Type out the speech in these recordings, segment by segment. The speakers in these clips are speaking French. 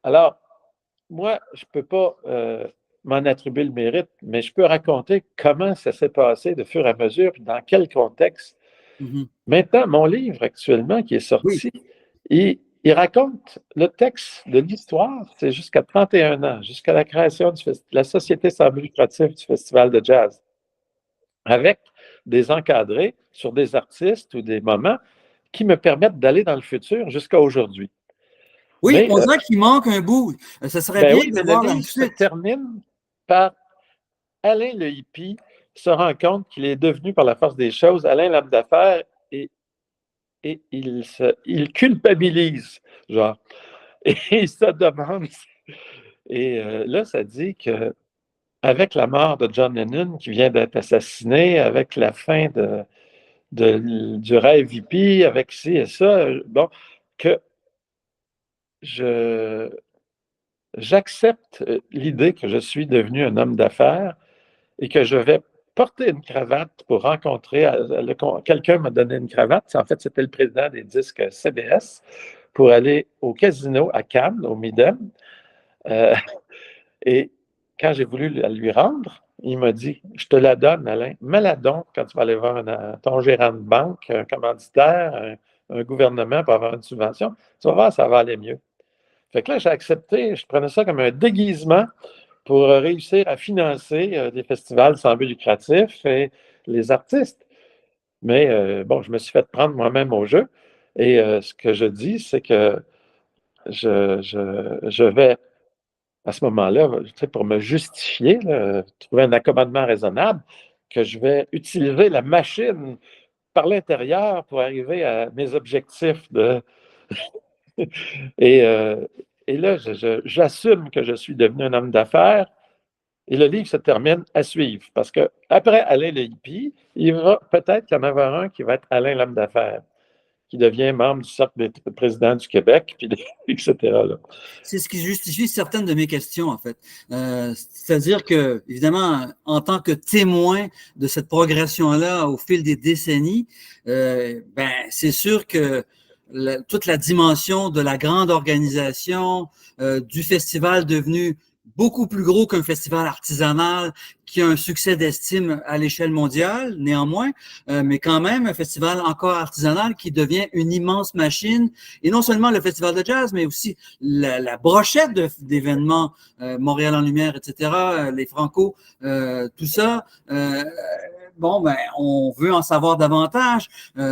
Alors, moi, je ne peux pas m'en attribuer le mérite, mais je peux raconter comment ça s'est passé de fur et à mesure, puis dans quel contexte. Mhm. Maintenant, mon livre actuellement qui est Oui. sorti, il raconte le texte de l'histoire, c'est jusqu'à 31 ans, jusqu'à la création de la Société sans but lucratif du Festival de jazz, avec des encadrés sur des artistes ou des moments qui me permettent d'aller dans le futur jusqu'à aujourd'hui. Oui, Mais, on dirait qu'il manque un bout. Ça serait ben bien oui, de mais le voir la livre se suite. termine par Alain le hippie se rend compte qu'il est devenu, par la force des choses, Alain l'homme d'affaires et il culpabilise, genre. Et il se demande. Et là, ça dit que avec la mort de John Lennon qui vient d'être assassiné, avec la fin du rêve hippie, avec ci et ça, bon, que je, j'accepte l'idée que je suis devenu un homme d'affaires et que je vais porter une cravate pour rencontrer, quelqu'un m'a donné une cravate, en fait, c'était le président des disques CBS, pour aller au casino à Cannes, au Midem. Euh, et quand j'ai voulu la lui rendre, il m'a dit, je te la donne, Alain, mets-la donc quand tu vas aller voir ton gérant de banque, un commanditaire, un gouvernement pour avoir une subvention. Tu vas voir, ça va aller mieux. Fait que là, j'ai accepté, je prenais ça comme un déguisement pour réussir à financer des festivals sans but lucratif et les artistes. Mais bon, je me suis fait prendre moi-même au jeu. Et ce que je dis, c'est que je vais, à ce moment-là, tu sais, pour me justifier, là, trouver un accommodement raisonnable, que je vais utiliser la machine par l'intérieur pour arriver à mes objectifs de. et, euh, et là, j'assume que je suis devenu un homme d'affaires. Et le livre se termine à suivre, parce qu'après Alain le hippie, il va peut-être qu'il y en avoir un qui va être Alain l'homme d'affaires, qui devient membre du Cercle des présidents du Québec, puis, etc. Là. C'est ce qui justifie certaines de mes questions, en fait. C'est-à-dire que, évidemment, en tant que témoin de cette progression-là au fil des décennies, ben, c'est sûr que toute la dimension de la grande organisation, du festival devenu beaucoup plus gros qu'un festival artisanal qui a un succès d'estime à l'échelle mondiale, néanmoins, mais quand même un festival encore artisanal qui devient une immense machine, et non seulement le festival de jazz, mais aussi la brochette d'événements, Montréal en lumière, etc., les Franco, tout ça. Bon, ben, on veut en savoir davantage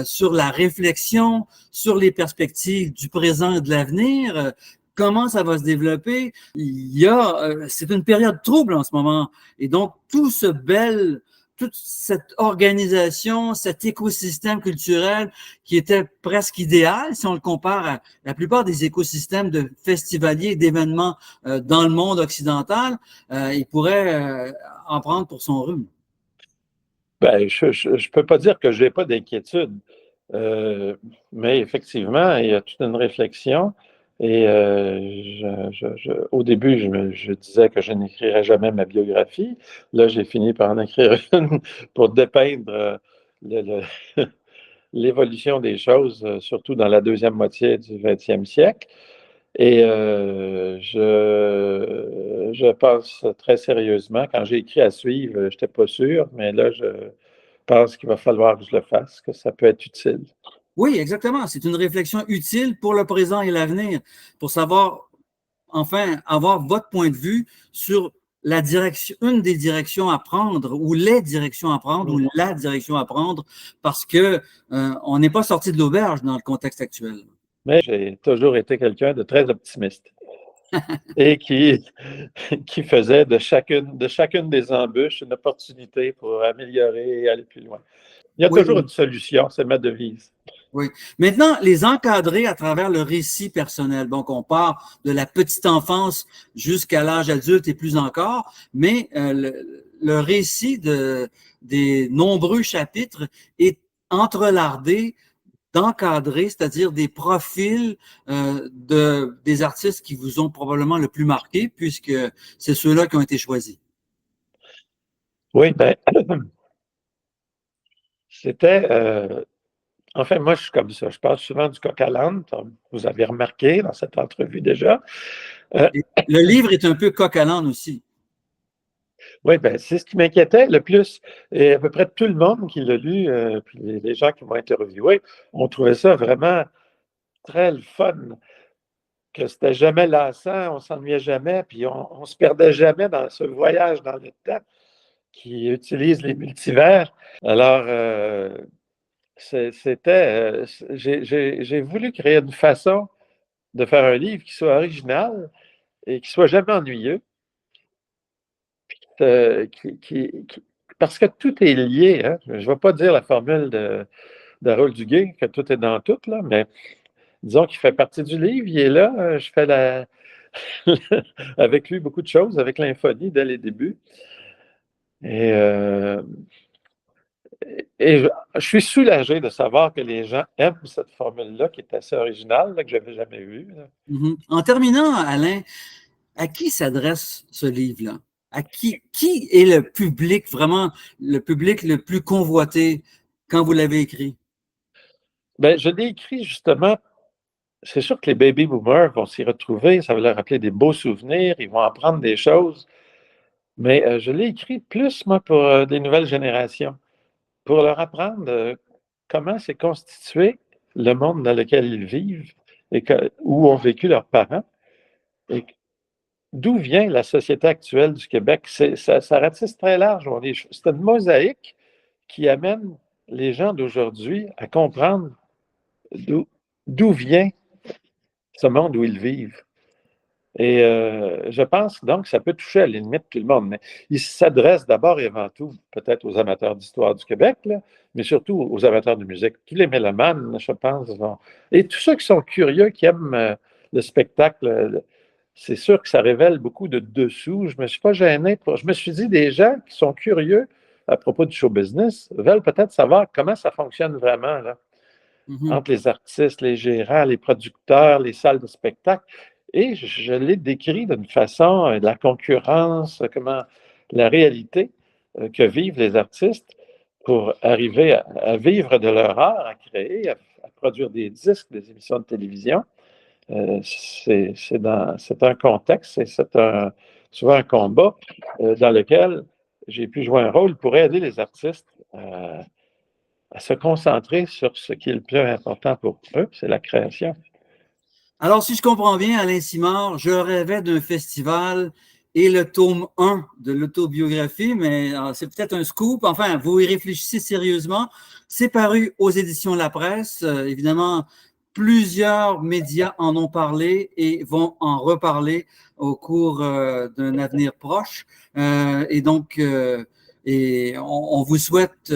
sur la réflexion, sur les perspectives du présent et de l'avenir. Comment ça va se développer? C'est une période trouble en ce moment. Et donc, toute cette organisation, cet écosystème culturel qui était presque idéal, si on le compare à la plupart des écosystèmes de festivaliers, d'événements dans le monde occidental, il pourrait en prendre pour son rhume. Ben, je ne peux pas dire que je n'ai pas d'inquiétude, mais effectivement, il y a toute une réflexion. Et au début, je disais que je n'écrirais jamais ma biographie. Là, j'ai fini par en écrire une pour dépeindre l'évolution des choses, surtout dans la deuxième moitié du 20e siècle. Et je pense très sérieusement. Quand j'ai écrit à suivre, je n'étais pas sûr, mais là, je pense qu'il va falloir que je le fasse, que ça peut être utile. Oui, exactement. C'est une réflexion utile pour le présent et l'avenir, pour savoir, enfin, avoir votre point de vue sur la direction, une des directions à prendre, ou les directions à prendre, ou la direction à prendre, parce que on n'est pas sorti de l'auberge dans le contexte actuel. Mais j'ai toujours été quelqu'un de très optimiste et qui faisait de chacune des embûches une opportunité pour améliorer et aller plus loin. Il y a toujours Oui, une solution, c'est ma devise. oui. Maintenant, les encadrer à travers le récit personnel. Donc, on part de la petite enfance jusqu'à l'âge adulte et plus encore, mais le récit des nombreux chapitres est entrelardé d'encadrer, c'est-à-dire des profils des artistes qui vous ont probablement le plus marqué, puisque c'est ceux-là qui ont été choisis. Oui, ben, c'était Enfin, moi, je suis comme ça. Je parle souvent du coq à l'âne, comme vous avez remarqué dans cette entrevue déjà. Et le livre est un peu coq à l'âne aussi. Oui, ben, c'est ce qui m'inquiétait le plus. Et à peu près tout le monde qui l'a lu, puis les gens qui m'ont interviewé, ont trouvé ça vraiment très le fun, que c'était jamais lassant, on s'ennuyait jamais, puis on se perdait jamais dans ce voyage dans le temps qui utilise les multivers. Alors, j'ai voulu créer une façon de faire un livre qui soit original et qui soit jamais ennuyeux, parce que tout est lié. Hein. Je ne vais pas dire la formule d'Harold Duguay, que tout est dans tout, là, mais disons qu'il fait partie du livre, il est là, je fais avec lui beaucoup de choses, avec l'infonie dès les débuts. Et, euh, et je suis soulagé de savoir que les gens aiment cette formule-là, qui est assez originale, là, que je n'avais jamais vue. En terminant, Alain, à qui s'adresse ce livre-là? À qui est le public, vraiment le public le plus convoité quand vous l'avez écrit? Ben, je l'ai écrit justement, c'est sûr que les baby boomers vont s'y retrouver, ça va leur rappeler des beaux souvenirs, ils vont apprendre des choses, mais je l'ai écrit plus, moi, pour des nouvelles générations, pour leur apprendre comment s'est constitué le monde dans lequel ils vivent et où ont vécu leurs parents et d'où vient la société actuelle du Québec. Ça ratisse très large. C'est une mosaïque qui amène les gens d'aujourd'hui à comprendre d'où vient ce monde où ils vivent. Et je pense donc que ça peut toucher à la limite tout le monde, mais il s'adresse d'abord et avant tout peut-être aux amateurs d'histoire du Québec, là, mais surtout aux amateurs de musique. Tous les mélomanes, je pense, vont... Et tous ceux qui sont curieux, qui aiment le spectacle, c'est sûr que ça révèle beaucoup de dessous. Je ne me suis pas gêné. Je me suis dit, des gens qui sont curieux à propos du show business veulent peut-être savoir comment ça fonctionne vraiment, là, entre les artistes, les gérants, les producteurs, les salles de spectacle. Et je l'ai décrit d'une façon, de la concurrence, comment la réalité que vivent les artistes pour arriver à vivre de leur art, à créer, à produire des disques, des émissions de télévision. C'est un contexte et souvent un combat dans lequel j'ai pu jouer un rôle pour aider les artistes à se concentrer sur ce qui est le plus important pour eux, c'est la création. Alors, si je comprends bien, Alain Simard, je rêvais d'un festival et le tome 1 de l'autobiographie, mais c'est peut-être un scoop. Enfin, vous y réfléchissez sérieusement. C'est paru aux éditions La Presse. Évidemment, plusieurs médias en ont parlé et vont en reparler au cours d'un avenir proche. Et donc, on vous souhaite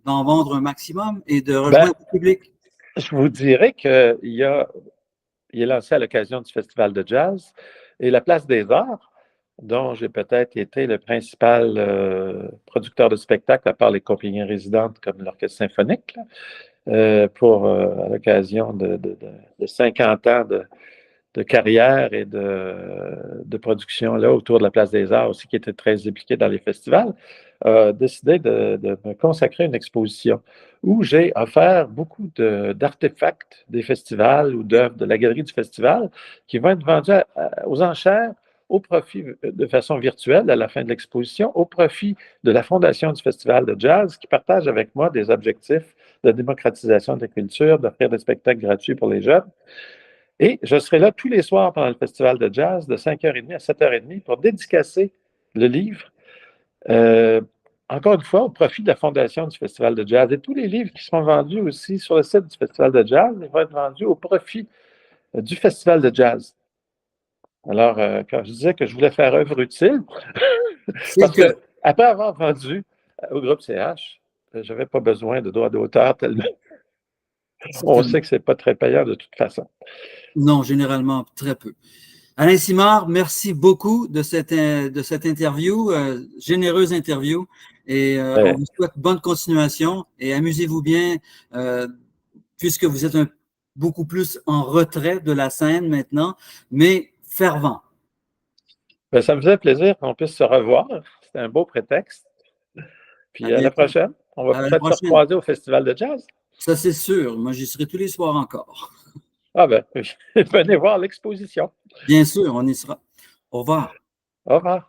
d'en vendre un maximum et de rejoindre le public. Je vous dirais qu'il est lancé à l'occasion du Festival de jazz et la Place des Arts, dont j'ai peut-être été le principal producteur de spectacles, à part les compagnies résidentes comme l'Orchestre symphonique, à l'occasion de 50 ans de carrière et de production là, autour de la Place des Arts aussi, qui était très impliqué dans les festivals, décidé de me consacrer à une exposition où j'ai offert beaucoup d'artefacts des festivals ou d'œuvres de la galerie du festival qui vont être vendus aux enchères au profit, de façon virtuelle, à la fin de l'exposition, au profit de la Fondation du Festival de jazz, qui partage avec moi des objectifs de démocratisation de la culture, d'offrir des spectacles gratuits pour les jeunes. Et je serai là tous les soirs pendant le festival de jazz, de 5h30 à 7h30, pour dédicacer le livre, euh, encore une fois, au profit de la Fondation du Festival de jazz. Et tous les livres qui seront vendus aussi sur le site du Festival de jazz, ils vont être vendus au profit du Festival de jazz. Alors, quand je disais que je voulais faire œuvre utile, parce que après avoir vendu au groupe CH, je n'avais pas besoin de droits d'auteur tellement on sait que ce n'est pas très payant de toute façon. Non, généralement, très peu. Alain Simard, merci beaucoup de cette interview, généreuse interview, et on vous souhaite bonne continuation et amusez-vous bien, puisque vous êtes beaucoup plus en retrait de la scène maintenant, mais fervent. Ben, ça me faisait plaisir qu'on puisse se revoir. C'était un beau prétexte. Puis à la prochaine. On va peut-être se recroiser au Festival de jazz. Ça, c'est sûr. Moi, j'y serai tous les soirs encore. Ah ben, venez voir l'exposition. Bien sûr, on y sera. Au revoir. Au revoir.